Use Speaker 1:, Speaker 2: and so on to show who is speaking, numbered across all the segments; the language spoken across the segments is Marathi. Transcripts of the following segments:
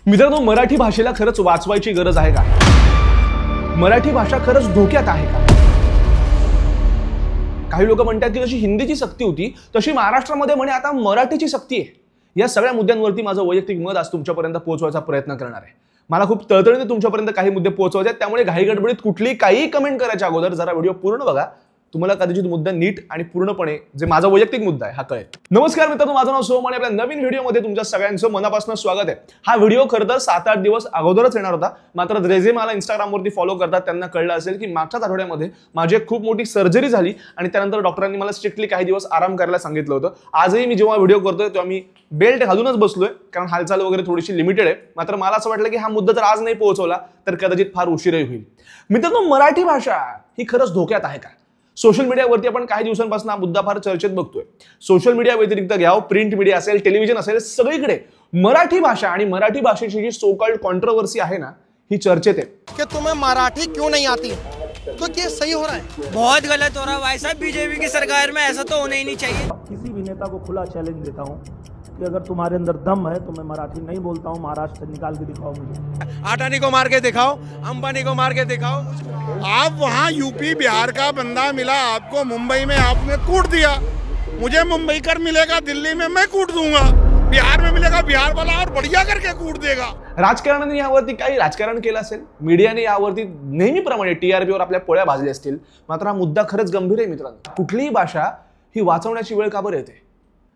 Speaker 1: मित्रांनो, मराठी भाषेला खरंच वाचवायची गरज आहे का? मराठी भाषा खरंच धोक्यात आहे का? काही लोक म्हणतात की जशी हिंदीची सक्ती होती तशी महाराष्ट्रामध्ये म्हणे आता मराठीची सक्ती आहे। या सगळ्या मुद्द्यांवरती माझं वैयक्तिक मत आज तुमच्यापर्यंत पोहोचवायचा प्रयत्न करणार आहे। मला खूप तळतळीने तुमच्यापर्यंत काही मुद्दे पोहोचवायचे आहेत, त्यामुळे घाई गडबडीत कुठली काही कमेंट करायच्या अगोदर जरा व्हिडिओ पूर्ण बघा। तुम्हाला कदाचित मुद्दा नीट आणि पूर्णपणे जे माझा वैयक्तिक मुद्दा आहे हा कळेल। नमस्कार मित्रांनो, माझं नाव सोहम आणि आपल्या नवीन व्हिडिओमध्ये तुमच्या सगळ्यांचं मनापासून स्वागत आहे। हा व्हिडिओ खरं तर 7-8 दिवस अगोदरच येणार होता, मात्र जे मला इंस्टाग्रामवरती फॉलो करतात त्यांना कळलं असेल की मागच्याच आठवड्यामध्ये माझी खूप मोठी सर्जरी झाली आणि त्यानंतर डॉक्टरांनी मला स्ट्रिक्टली काही दिवस आराम करायला सांगितलं होतं। आजही मी जेव्हा व्हिडिओ करतोय तेव्हा मी बेल्ट घालूनच बसलोय, कारण हालचाल वगैरे थोडीशी लिमिटेड आहे। मात्र मला असं वाटलं की हा मुद्दा जर आज नाही पोहोचवला तर कदाचित फार उशीरही होईल। मित्रांनो, मराठी भाषा ही खरंच धोक्यात आहे का? सोशल मीडियावरती आपण काही दिवसांपासून हा मुद्दा फार चर्चेत बघतोय। सोशल मीडिया व्यतिरिक्त घ्याव, प्रिंट मीडिया असेल, टेलिव्हिजन असेल, सगळीकडे मराठी भाषा आणि मराठी भाषेची जी सो कॉल्ड कॉन्ट्रोवर्सी आहे ना, ही चर्चेत आहे।
Speaker 2: कि तुम्हें मराठी क्यों नहीं आती, तो ये सही हो रहा है?
Speaker 3: बहुत गलत हो रहा है भाई साहब। बीजेपी की सरकार में ऐसा तो होना ही नहीं चाहिए।
Speaker 4: किसी भी नेता को खुला चैलेंज देता हूं कि अगर तुम्हारे अंदर दम है तो मैं मराठी नहीं बोलता हूं, महाराष्ट्र से निकाल के दिखाओ मुझे।
Speaker 2: अडानी को मार के दिखाओ, अंबानी को मार के दिखाओ। आप वहाँ यूपी बिहार का बंदा मिला आपको, मुंबई में आपने कूट दिया। मुझे मुंबई कर मिलेगा दिल्ली में, मैं कूट दूंगा। बिहार में मिलेगा बिहार वाला और बढ़िया करके कूट देगा।
Speaker 1: राजकारणाने यावरती काही राजकारण केलं असेल, मीडियाने यावरती नेहमीप्रमाणे टीआरपीवर आपल्या पोळ्या भाजल्या असतील, मात्र हा मुद्दा खरंच गंभीर आहे मित्रांनो। कुठलीही भाषा ही वाचवण्याची वेळ का बरं येते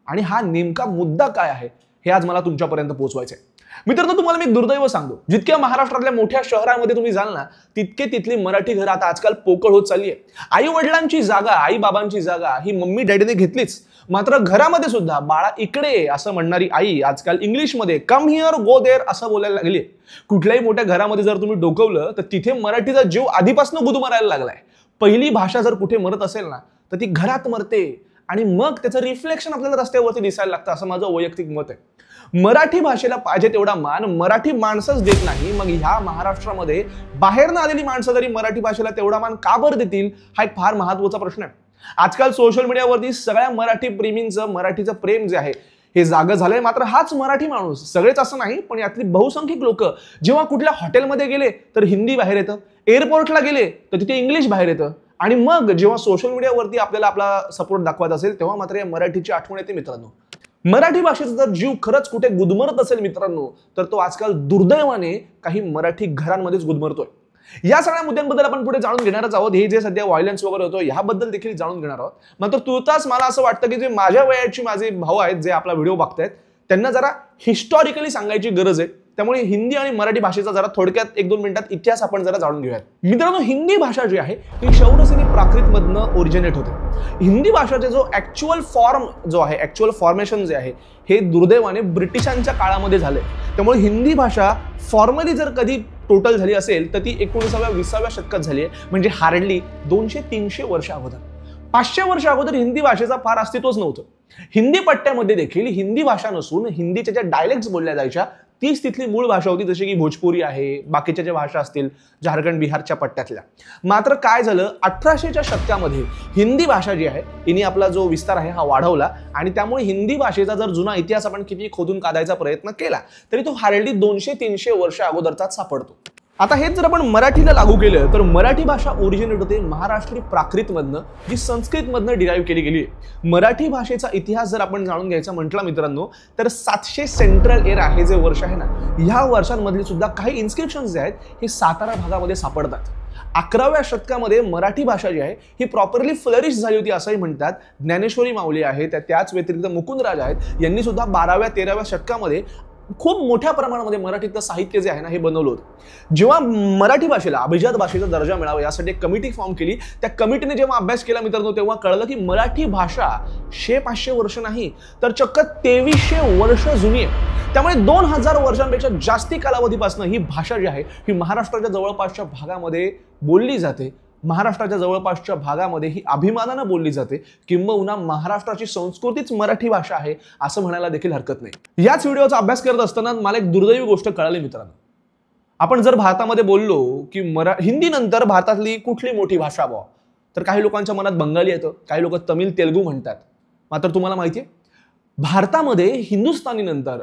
Speaker 1: आणि हा नेमका मुद्दा काय आहे हे आज मला तुमच्यापर्यंत पोहोचवायचं आहे। मित्रांनो, तुम्हाला मी दुर्दैव सांगतो, जितक्या महाराष्ट्रातल्या मोठ्या शहरांमध्ये तुम्ही जाल ना, तितके तिथली मराठी घरं आता आजकाल पोकळ होत चालली आहे। आई वडिलांची जागा, आई बाबांची जागा ही मम्मी डॅडीने घेतलीच, मात्र घरामध्ये सुद्धा बाळा इकडे असं म्हणणारी आई आजकाल इंग्लिशमध्ये कम हिअर गो देअर असं बोलायला लागली। कुठल्याही मोठ्या घरामध्ये जर तुम्ही डोकवलं तर तिथे मराठीचा जीव आधीपासून गुदमरायला लागलाय। पहिली भाषा जर कुठे मरत असेल ना तर ती घरात मरते आणि मग त्याचं रिफ्लेक्शन आपल्याला रस्त्यावरती दिसायला लागतं, असं माझं वैयक्तिक मत आहे। मराठी भाषेला पाहिजे तेवढा मान मराठी माणसंच देत नाही, मग ह्या महाराष्ट्रामध्ये बाहेरनं आलेली माणसं तरी मराठी भाषेला तेवढा मान का बरं देतील, हा एक फार महत्त्वाचा प्रश्न आहे। आजकाल सोशल मीडियावरती सगळ्या मराठी प्रेमींचं मराठीचं प्रेम जे आहे हे जागं झालंय। मात्र हाच मराठी माणूस, सगळेच असं नाही पण यातली बहुसंख्यक लोक जेव्हा कुठल्या हॉटेलमध्ये गेले तर हिंदी बाहेर येतं, एअरपोर्टला गेले तर तिथे इंग्लिश बाहेर येतं, आणि मग जेव्हा सोशल मीडियावरती आपल्याला आपला सपोर्ट दाखवायचा असेल तेव्हा मात्र या मराठीची आठवण येते मित्रांनो। मराठी भाषेचा जर जीव खरंच कुठे गुदमरत असेल मित्रांनो, तर तो आजकाल दुर्दैवाने काही मराठी घरांमध्येच गुदमरतोय। या सगळ्या मुद्द्यांबद्दल आपण पुढे जाणून घेणारच आहोत। हे जे सध्या व्हायलन्स वगैरे होतो याबद्दल देखील जाणून घेणार आहोत। मात्र तुर्तास मला असं वाटतं की जे माझ्या वयाची माझे भाऊ आहेत जे आपला व्हिडिओ बघतायत त्यांना जरा हिस्टॉरिकली सांगायची गरज आहे, त्यामुळे हिंदी आणि मराठी भाषेचा जरा थोडक्यात 1-2 मिनिटात इतिहास आपण जरा जाणून घेऊयात। मित्रांनो, हिंदी भाषा जी आहे ती शौरसेनी प्राकृतमधनं ओरिजिनेट होते। हिंदी भाषेचा जो ऍक्च्युअल फॉर्म जो आहे, ऍक्च्युअल फॉर्मेशन जे आहे हे दुर्दैवाने ब्रिटिशांच्या काळामध्ये झाले। त्यामुळे हिंदी भाषा फॉर्मली जर कधी टोटल झाली असेल तर ती 19व्या-20व्या शतकात झाली आहे, म्हणजे हार्डली 200-300 वर्ष अगोदर। 500 वर्ष अगोदर हिंदी भाषेचा फार अस्तित्वच नव्हतं। हिंदी पट्ट्यामध्ये देखील हिंदी भाषा नसून हिंदीच्या ज्या डायलेक्ट्स बोलल्या जायच्या तीच तिथली मूळ भाषा होती, जशी की भोजपुरी आहे, बाकीच्या ज्या भाषा असतील झारखंड बिहारच्या पट्ट्यातल्या। मात्र काय झालं, 1800च्या शतकामध्ये हिंदी भाषा जी आहे हिने आपला जो विस्तार आहे हा वाढवला आणि त्यामुळे हिंदी भाषेचा जर जुना इतिहास आपण किती खोदून काढायचा प्रयत्न केला तरी तो हार्डली 200-300 वर्ष अगोदरचाच सापडतो। आता हेच जर आपण मराठीला लागू केलं तर मराठी भाषा ओरिजिनेट होते महाराष्ट्री प्राकृतमधनं, जी संस्कृतमधनं डिराईव्ह केली गेली आहे। मराठी भाषेचा इतिहास जर आपण जाणून घ्यायचा म्हटला मित्रांनो तर 700 सेंट्रल एरा हे जे वर्ष आहे ना, ह्या वर्षांमधली सुद्धा काही इन्स्क्रिप्शन्स जे आहेत हे सातारा भागामध्ये सापडतात। 11व्या शतकामध्ये मराठी भाषा जी आहे ही प्रॉपरली फ्लरिश झाली होती असंही म्हणतात। ज्ञानेश्वरी माऊली आहे, त्याच व्यतिरिक्त मुकुंदराज आहेत, यांनी सुद्धा 12व्या-13व्या शतकामध्ये खूप मोठ्या प्रमाणामध्ये मराठीतलं साहित्य जे आहे ना हे बनवलं होतं। जेव्हा मराठी भाषेला अभिजात भाषेचा दर्जा मिळावा यासाठी एक कमिटी फॉर्म केली, त्या कमिटीने जेव्हा अभ्यास केला मित्रांनो तेव्हा कळलं की मराठी भाषा 100-500 वर्ष नाही तर चक्क 2300 वर्ष जुनी आहे। त्यामुळे 2000 वर्षांपेक्षा जास्ती कालावधीपासून ही भाषा जी आहे ही महाराष्ट्राच्या जवळपासच्या भागामध्ये बोलली जाते। महाराष्ट्राच्या जवळपासच्या भागामध्ये ही अभिमानानं बोलली जाते, किंबहुना महाराष्ट्राची संस्कृतीच मराठी भाषा आहे असं म्हणायला देखील हरकत नाही। याच व्हिडिओचा अभ्यास करत असताना मला एक दुर्दैवी गोष्ट कळाली मित्रांनो। आपण जर भारतामध्ये बोललो की हिंदी नंतर भारतातली कुठली मोठी भाषा बा, तर काही लोकांच्या मनात बंगाली येतं, काही लोक तमिळ तेलुगू म्हणतात। मात्र तुम्हाला माहिती आहे भारतामध्ये हिंदुस्थानी नंतर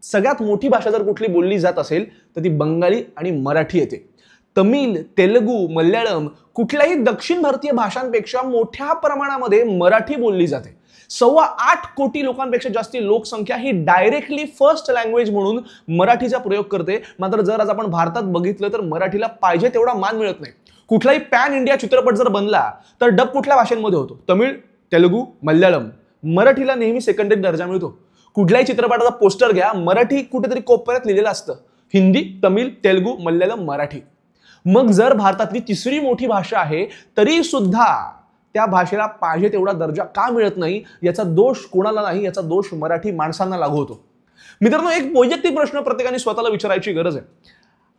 Speaker 1: सगळ्यात मोठी भाषा जर कुठली बोलली जात असेल तर ती बंगाली आणि मराठी येते. तमिळ, तेलुगू, मल्याळम कुठल्याही दक्षिण भारतीय भाषांपेक्षा मोठ्या प्रमाणामध्ये मराठी बोलली जाते. 8.25 कोटी लोकांपेक्षा जास्ती लोकसंख्या ही डायरेक्टली फर्स्ट लँग्वेज म्हणून मराठीचा प्रयोग करते. मात्र जर आज आपण भारतात बघितलं तर मराठीला पाहिजे तेवढा मान मिळत नाही. कुठलाही पॅन इंडिया चित्रपट जर बनला तर डब कुठल्या भाषेमध्ये होतो? तमिळ, तेलुगू, मल्याळम. मराठीला नेहमी सेकंडरी दर्जा मिळतो. कुठल्याही चित्रपटाचा पोस्टर घ्या, मराठी कुठेतरी कोपऱ्यात लिहिलेलं असतं. हिंदी, तमिळ, तेलुगू, मल्याळम, मराठी. मग जर भारतातली तिसरी मोठी भाषा आहे तरी सुद्धा त्या भाषेला पाहिजे तेवढा दर्जा का मिळत नाही याचा दोष कोणाला नाही, याचा दोष मराठी माणसांना लागू होतो. मित्रांनो, एक वैयक्तिक प्रश्न प्रत्येकाने स्वतःला विचारायची गरज आहे.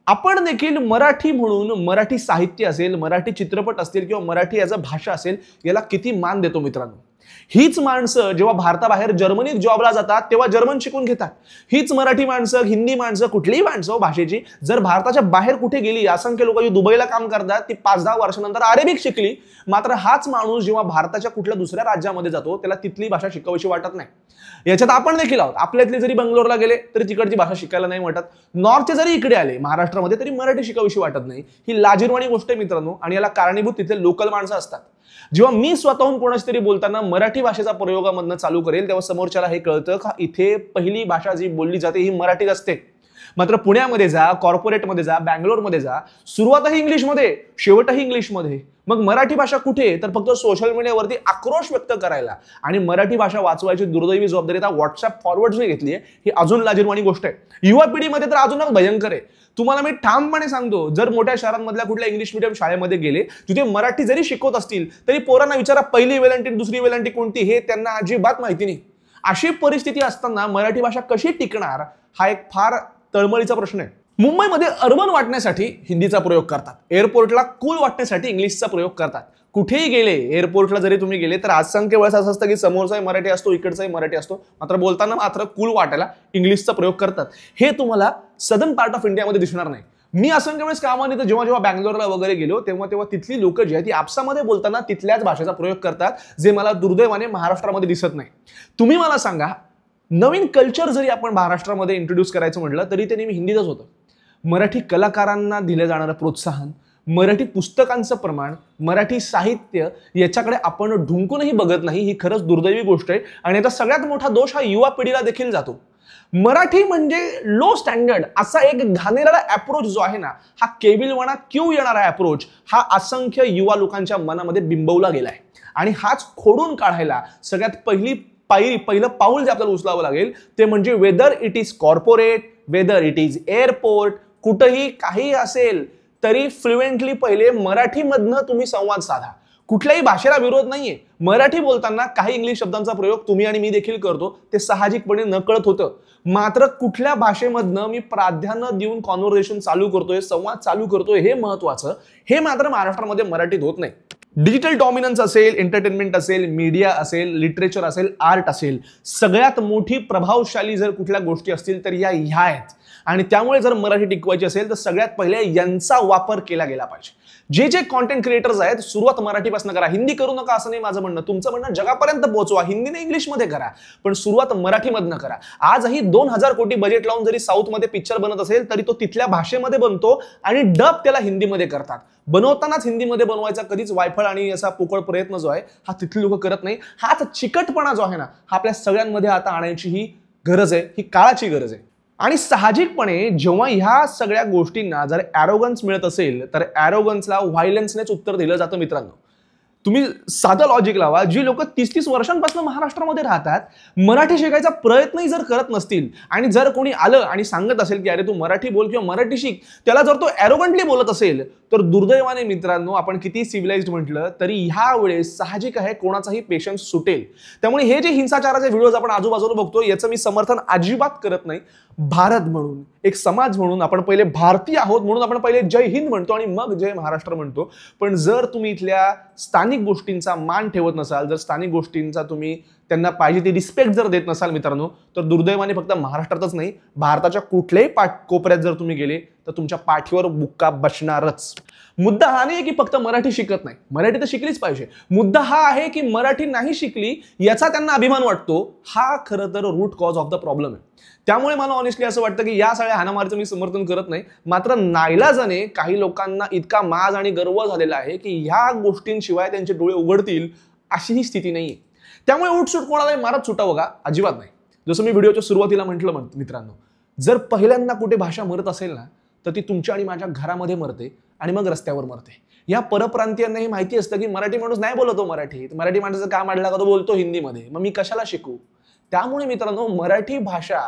Speaker 1: आपण देखील मराठी म्हणून मराठी साहित्य असेल, मराठी चित्रपट असतील किंवा मराठी याचा भाषा असेल याला किती मान देतो मित्रांनो? हीच माणसं जेव्हा भारताबाहेर जर्मनीत जॉबला जातात तेव्हा जर्मन शिकून घेतात. हीच मराठी माणसं, हिंदी माणसं, कुठलीही माणसं भाषेची जर भारताच्या बाहेर कुठे गेली, असंख्य लोक जी दुबईला काम करतात ती 5-10 वर्षानंतर अरेबिक शिकली. मात्र हाच माणूस जेव्हा भारताच्या कुठल्या दुसऱ्या राज्यामध्ये जातो त्याला तिथली भाषा शिकावीशी वाटत नाही. याच्यात आपण देखील आहोत. आपल्यातले जरी बंगलोरला गेले तरी तिकडची भाषा शिकायला नाही वाटत. नॉर्थचे जरी इकडे आले महाराष्ट्रामध्ये तरी मराठी शिकावीशी वाटत नाही. ही लाजिरवाणी गोष्ट आहे मित्रांनो, आणि याला कारणीभूत तिथले लोकल माणसं असतात. जेव्हा मी स्वतःहून कोणाशी तरी बोलताना मराठी भाषेचा प्रयोगामधनं चालू करेल तेव्हा समोरच्याला हे कळतं का इथे पहिली भाषा जी बोलली जाते ही मराठीच असते. मात्र पुण्यामध्ये जा, कॉर्पोरेटमध्ये जा, बँगलोरमध्ये जा, सुरुवातही इंग्लिशमध्ये, शेवटही इंग्लिशमध्ये. मग मराठी भाषा कुठे? तर फक्त सोशल मीडियावरती आक्रोश व्यक्त करायला. आणि मराठी भाषा वाचवायची दुर्दैवी जबाबदारी आता व्हॉट्सअप फॉरवर्डने घेतली आहे. ही अजून लाजिरवाणी गोष्ट आहे. युवा पिढीमध्ये तर अजूनच भयंकर आहे. तुम्हाला मी ठामपणे सांगतो, जर मोठ्या शहरांमधल्या कुठल्या इंग्लिश मीडियम शाळेमध्ये गेले तिथे मराठी जरी शिकवत असतील तरी पोरांना विचारा पहिली वेलांटी दुसरी वेलांटी कोणती हे त्यांना अजिबात माहिती नाही. अशी परिस्थिती असताना मराठी भाषा कशी टिकणार हा एक फार तळमळीचा प्रश्न आहे. मुंबईमध्ये अर्बन वाटण्यासाठी हिंदीचा प्रयोग करतात. एअरपोर्टला कूल वाटण्यासाठी इंग्लिशचा प्रयोग करतात. कुठेही गेले, एअरपोर्टला जरी तुम्ही गेले तर असंख्य वेळेस असं असतं की समोरचाही मराठी असतो, इकडचाही मराठी असतो, मात्र बोलताना मात्र कूल वाटायला इंग्लिशचा प्रयोग करतात. हे तुम्हाला सदर्न पार्ट ऑफ इंडियामध्ये दिसणार नाही. मी असंख्य वेळेस कामानिमित्त जेव्हा बँगलोरला वगैरे गेलो तेव्हा तिथली लोक जी आहेत ती आपसामध्ये बोलताना तिथल्याच भाषेचा प्रयोग करतात, जे मला दुर्दैवाने महाराष्ट्रामध्ये दिसत नाही. तुम्ही मला सांगा, नवीन कल्चर जरी आपण महाराष्ट्रामध्ये इंट्रोड्यूस करायचं म्हटलं तरी ते नेहमी हिंदीतच होतं. मराठी कलाकारांना दिलं जाणारं प्रोत्साहन, मराठी पुस्तकांचं प्रमाण, मराठी साहित्य याच्याकडे आपण ढुंकूनही बघत नाही. ही खरंच दुर्दैवी गोष्ट आहे. आणि याचा सगळ्यात मोठा दोष हा युवा पिढीला देखील जातो. मराठी म्हणजे लो स्टँडर्ड असा एक घाणेरडा अप्रोच जो आहे ना, हा केविलवाणा क्यू येणारा अप्रोच हा असंख्य युवा लोकांच्या मनामध्ये बिंबवला गेलाय. आणि हाच खोडून काढायला सगळ्यात पहिलं पाऊल जे आपल्याला उचलावं लागेल ते म्हणजे whether it is corporate, whether it is airport, कुठेही काही असेल तरी फ्लुएंटली पहिले मराठीमधनं तुम्ही संवाद साधा. कुठल्याही भाषेला विरोध नाहीये. मराठी बोलताना काही इंग्लिश शब्दांचा प्रयोग तुम्ही आणि मी देखील करतो, ते साहजिकपणे नकळत होतं. मात्र कुठल्या भाषेमधनं मी प्राधान्य देऊन कॉन्व्हर्सेशन चालू करतोय, संवाद चालू करतोय हे महत्वाचं. हे मात्र महाराष्ट्रामध्ये मराठीत होत नाही. डिजिटल डॉमिनन्स असेल, एंटरटेनमेंट असेल, मीडिया असेल, लिटरेचर असेल, आर्ट असेल, सगळ्यात मोठी प्रभावशाली जर कुठल्या गोष्टी असतील तर या ह्या आहेत. आणि त्यामुळे जर मराठी टिकवायची असेल तर सगळ्यात पहिले यांचा वापर केला गेला पाहिजे. जे कॉन्टेंट क्रिएटर्स आहेत सुरुवात मराठीपासून करा. हिंदी करू नका असं नाही माझं म्हणणं, तुमचं म्हणणं जगापर्यंत पोहोचवा, हिंदीने इंग्लिशमध्ये करा, पण सुरुवात मराठीमधनं करा. आजही 2000 कोटी बजेट लावून जरी साऊथमध्ये पिक्चर बनत असेल तरी तो तिथल्या भाषेमध्ये बनतो आणि डब त्याला हिंदीमध्ये करतात. बनवतानाच हिंदीमध्ये बनवायचा कधीच वायफळ आणि असा पोकळ प्रयत्न जो आहे हा तिथली लोक करत नाही. हाच चिकटपणा जो आहे ना हा आपल्या सगळ्यांमध्ये आता आणायची ही गरज आहे, ही काळाची गरज आहे. आणि साहजिकपणे जेव्हा ह्या सगळ्या गोष्टींना जर ॲरोगन्स मिळत असेल तर ॲरोगन्सला व्हायलन्सनेच उत्तर दिलं जातं. मित्रांनो, तुम्ही साधं लॉजिक लावा. जी लोक 30-30 वर्षांपासून महाराष्ट्रामध्ये राहतात, मराठी शिकायचा प्रयत्नही जर करत नसतील आणि जर कोणी आलं आणि सांगत असेल की अरे तू मराठी बोल किंवा मराठी शिक, त्याला जर तो ॲरोगंटली बोलत असेल तर दुर्दैवाने मित्रांनो आपण किती सिव्हिलाइज्ड म्हटलं तरी ह्या वेळेस साहजिक आहे कोणाचाही पेशन्स सुटेल. त्यामुळे हे जे हिंसाचाराचे व्हिडिओज आपण आजूबाजूला बघतो याचं मी समर्थन अजिबात करत नाही. भारत म्हणून, एक समाज म्हणून आपण पहिले भारतीय आहोत म्हणून आपण पहिले जय हिंद म्हणतो आणि मग जय महाराष्ट्र म्हणतो. पण जर तुम्ही इथल्या स्थानिक गोष्टींचा मान ठेवत नसाल, जर स्थानिक गोष्टींचा तुम्ही त्यांना पाहिजे ती रिस्पेक्ट जर देत नसाल मित्रांनो, तर दुर्दैवाने फक्त महाराष्ट्रातच नाही भारताच्या कुठल्याही कोपऱ्यात जर तुम्ही गेले तर तर तुमच्या पाठीवर बुक्का बसणारच. मुद्दा हा नाही की फक्त मराठी शिकत नाही, मराठी तर शिकलीच पाहिजे. मुद्दा हा आहे की मराठी नाही शिकली याचा त्यांना अभिमान वाटतो. हा खरं तर root cause of the problem आहे. त्यामुळे मला ऑनेस्टली असं वाटतं की या सगळ्या हाणामारीचं मी समर्थन करत नाही. मात्र नाईलाजाने काही लोकांना इतका माज आणि गर्व झालेला आहे की ह्या गोष्टींशिवाय त्यांचे डोळे उघडतील अशी ही स्थिती नाहीये. त्यामुळे उठसूट कोणालाही मारत सुटावं का? अजिबात नाही. जसं मी व्हिडिओच्या सुरुवातीला म्हटलं मित्रांनो, जर पहिल्यांदा कुठे भाषा मरत असेल ना तर ती तुमच्या आणि माझ्या घरामध्ये मरते आणि मग रस्त्यावर मरते. या परप्रांतीयांना हे माहिती असतं की मराठी माणूस नाही बोलतो मराठीत, मराठी माणसाचं काम अडला का तो बोलतो हिंदीमध्ये, मग मी कशाला शिकू? त्यामुळे मित्रांनो, मराठी भाषा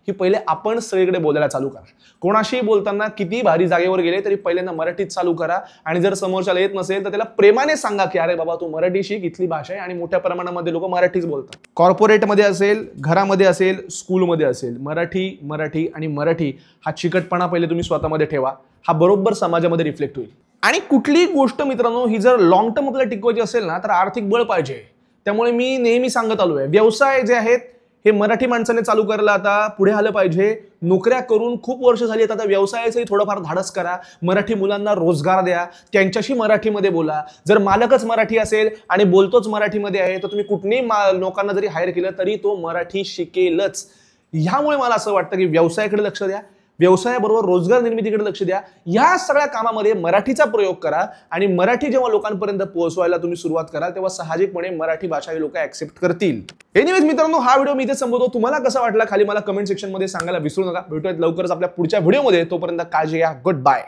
Speaker 1: ही पहिले आपण सगळीकडे बोलायला चालू करा. कोणाशीही बोलताना किती भारी जागेवर गेले तरी पहिल्यांदा मराठीत चालू करा. आणि जर समोरच्याला येत नसेल तर त्याला प्रेमाने सांगा की अरे बाबा तू मराठी शिक, इथली भाषा आहे. आणि मोठ्या प्रमाणामध्ये लोक मराठीच बोलतात. कॉर्पोरेटमध्ये असेल, घरामध्ये असेल, स्कूलमध्ये असेल, मराठी मराठी आणि मराठी हा चिकटपणा पहिले तुम्ही स्वतःमध्ये ठेवा. हा बरोबर समाजामध्ये रिफ्लेक्ट होईल. आणि कुठलीही गोष्ट मित्रांनो ही जर लॉंग टर्म आपल्याला टिकवायची असेल ना तर आर्थिक बळ पाहिजे. त्यामुळे मी नेहमी सांगत आलोय, व्यवसाय जे आहेत हे मराठी माणसाने चालू करायला आता पुढे आलं पाहिजे. नोकऱ्या करून खूप वर्ष झाली आहेत, आता व्यवसायाचंही थोडंफार धाडस करा. मराठी मुलांना रोजगार द्या, त्यांच्याशी मराठीमध्ये बोला. जर मालकच मराठी असेल आणि बोलतोच मराठीमध्ये आहे तर तुम्ही कुठल्याही लोकांना जरी हायर केलं तरी तो मराठी शिकेलच. ह्यामुळे मला असं वाटतं की व्यवसायाकडे लक्ष द्या, व्यवसायाबरोबर रोजगार निर्मितीकडे लक्ष द्या. या सगळ्या कामामध्ये मराठीचा प्रयोग करा. आणि मराठी जेव्हा लोकांपर्यंत पोहोचवायला तुम्ही सुरुवात करा तेव्हा साहजिकपणे मराठी भाषा ही लोक ऍक्सेप्ट करतील. एनिवेज मित्रांनो, हा व्हिडिओ मी इथे संपवतो. तुम्हाला कसा वाटला खाली मला कमेंट सेक्शन मध्ये सांगायला विसरू नका. भेटूयात लवकरच आपल्या पुढच्या व्हिडिओमध्ये. तोपर्यंत काळजी घ्या. Good bye.